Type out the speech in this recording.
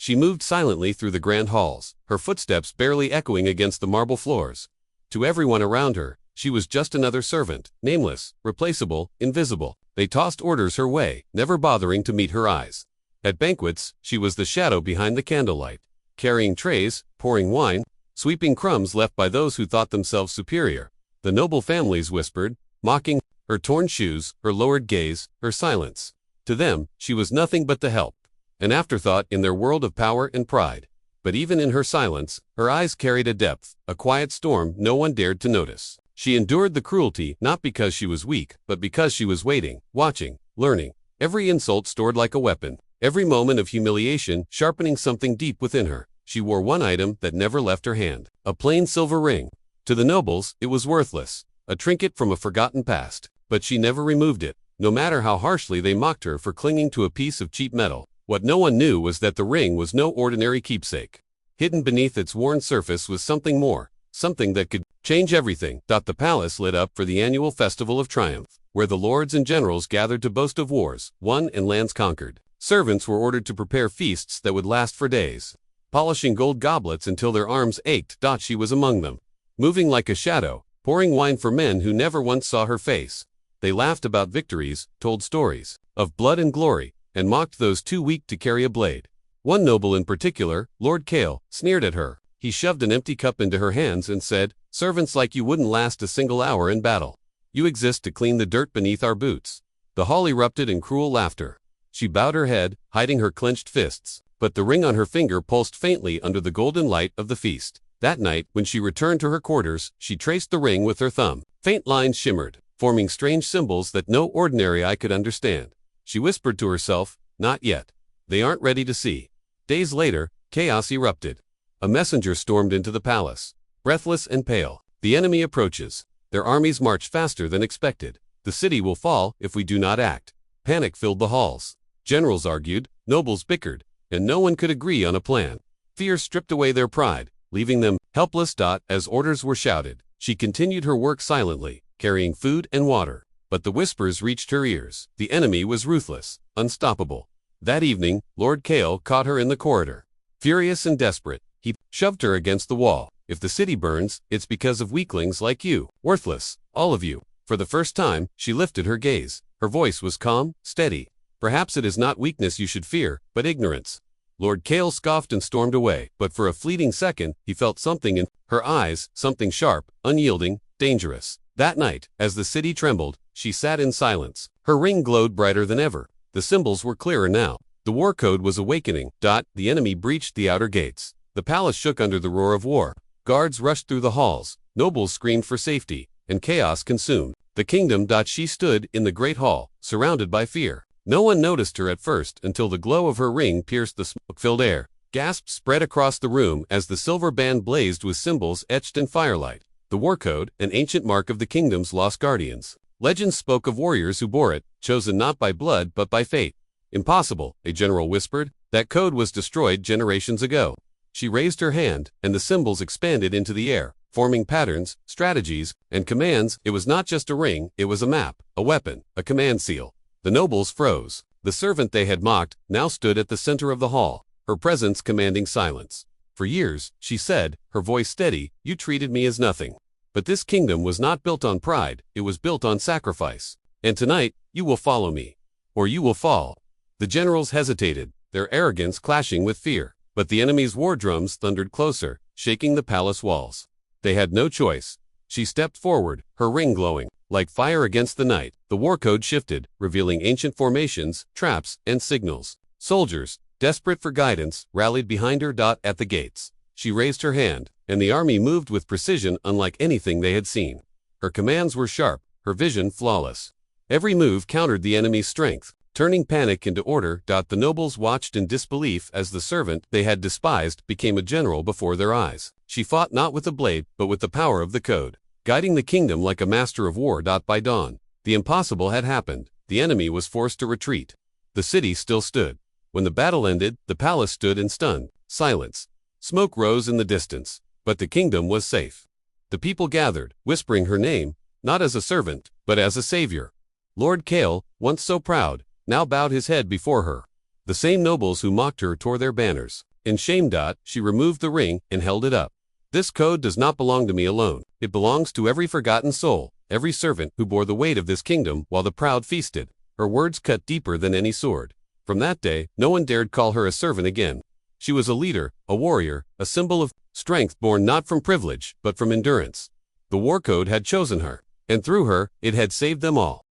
She moved silently through the grand halls, her footsteps barely echoing against the marble floors. To everyone around her, she was just another servant, nameless, replaceable, invisible. They tossed orders her way, never bothering to meet her eyes. At banquets, she was the shadow behind the candlelight, carrying trays, pouring wine, sweeping crumbs left by those who thought themselves superior. The noble families whispered, mocking her torn shoes, her lowered gaze, her silence. To them, she was nothing but the help, an afterthought in their world of power and pride. But even in her silence, her eyes carried a depth, a quiet storm no one dared to notice. She endured the cruelty not because she was weak, but because she was waiting, watching, learning. Every insult stored like a weapon, every moment of humiliation sharpening something deep within her. She wore one item that never left her hand, a plain silver ring. To the nobles, it was worthless, a trinket from a forgotten past. But she never removed it, no matter how harshly they mocked her for clinging to a piece of cheap metal. What no one knew was that the ring was no ordinary keepsake. Hidden beneath its worn surface was something more, something that could change everything. The palace lit up for the annual festival of triumph, where the lords and generals gathered to boast of wars won and lands conquered. Servants were ordered to prepare feasts that would last for days, polishing gold goblets until their arms ached. She was among them, moving like a shadow, pouring wine for men who never once saw her face. They laughed about victories, told stories of blood and glory, and mocked those too weak to carry a blade. One noble in particular, Lord Kale, sneered at her. He shoved an empty cup into her hands and said, "Servants like you wouldn't last a single hour in battle. You exist to clean the dirt beneath our boots." The hall erupted in cruel laughter. She bowed her head, hiding her clenched fists, but the ring on her finger pulsed faintly under the golden light of the feast. That night, when she returned to her quarters, she traced the ring with her thumb. Faint lines shimmered, forming strange symbols that no ordinary eye could understand. She whispered to herself, "Not yet. They aren't ready to see." Days later, chaos erupted. A messenger stormed into the palace, breathless and pale. "The enemy approaches. Their armies march faster than expected. The city will fall if we do not act." Panic filled the halls. Generals argued, nobles bickered, and no one could agree on a plan. Fear stripped away their pride, leaving them helpless. As orders were shouted, she continued her work silently, carrying food and water. But the whispers reached her ears. The enemy was ruthless, unstoppable. That evening, Lord Kale caught her in the corridor. Furious and desperate, he shoved her against the wall. "If the city burns, it's because of weaklings like you. Worthless, all of you." For the first time, she lifted her gaze. Her voice was calm, steady. "Perhaps it is not weakness you should fear, but ignorance." Lord Kale scoffed and stormed away, but for a fleeting second, he felt something in her eyes, something sharp, unyielding, dangerous. That night, as the city trembled, she sat in silence. Her ring glowed brighter than ever. The symbols were clearer now. The war code was awakening. The enemy breached the outer gates. The palace shook under the roar of war. Guards rushed through the halls. Nobles screamed for safety, and chaos consumed the kingdom. She stood in the great hall, surrounded by fear. No one noticed her at first until the glow of her ring pierced the smoke-filled air. Gasps spread across the room as the silver band blazed with symbols etched in firelight. The war code, an ancient mark of the kingdom's lost guardians. Legends spoke of warriors who bore it, chosen not by blood but by fate. "Impossible," a general whispered. "That code was destroyed generations ago." She raised her hand, and the symbols expanded into the air, forming patterns, strategies, and commands. It was not just a ring, it was a map, a weapon, a command seal. The nobles froze. The servant they had mocked now stood at the center of the hall, her presence commanding silence. "For years," she said, her voice steady, "you treated me as nothing. But this kingdom was not built on pride, it was built on sacrifice. And tonight, you will follow me, or you will fall." The generals hesitated, their arrogance clashing with fear. But the enemy's war drums thundered closer, shaking the palace walls. They had no choice. She stepped forward, her ring glowing. Like fire against the night, the war code shifted, revealing ancient formations, traps, and signals. Soldiers, desperate for guidance, rallied behind her. At the gates, she raised her hand, and the army moved with precision unlike anything they had seen. Her commands were sharp, her vision flawless. Every move countered the enemy's strength, turning panic into order. The nobles watched in disbelief as the servant they had despised became a general before their eyes. She fought not with a blade, but with the power of the code, guiding the kingdom like a master of war. By dawn, the impossible had happened. The enemy was forced to retreat. The city still stood. When the battle ended, the palace stood in stunned silence. Smoke rose in the distance, but the kingdom was safe. The people gathered, whispering her name, not as a servant, but as a savior. Lord Kale, once so proud, now bowed his head before her. The same nobles who mocked her tore their banners. In shame. She removed the ring and held it up. This code does not belong to me alone. It belongs to every forgotten soul, every servant who bore the weight of this kingdom while the proud feasted. Her words cut deeper than any sword. From that day, no one dared call her a servant again. She was a leader, a warrior, a symbol of strength born not from privilege, but from endurance. The war code had chosen her, and through her, it had saved them all.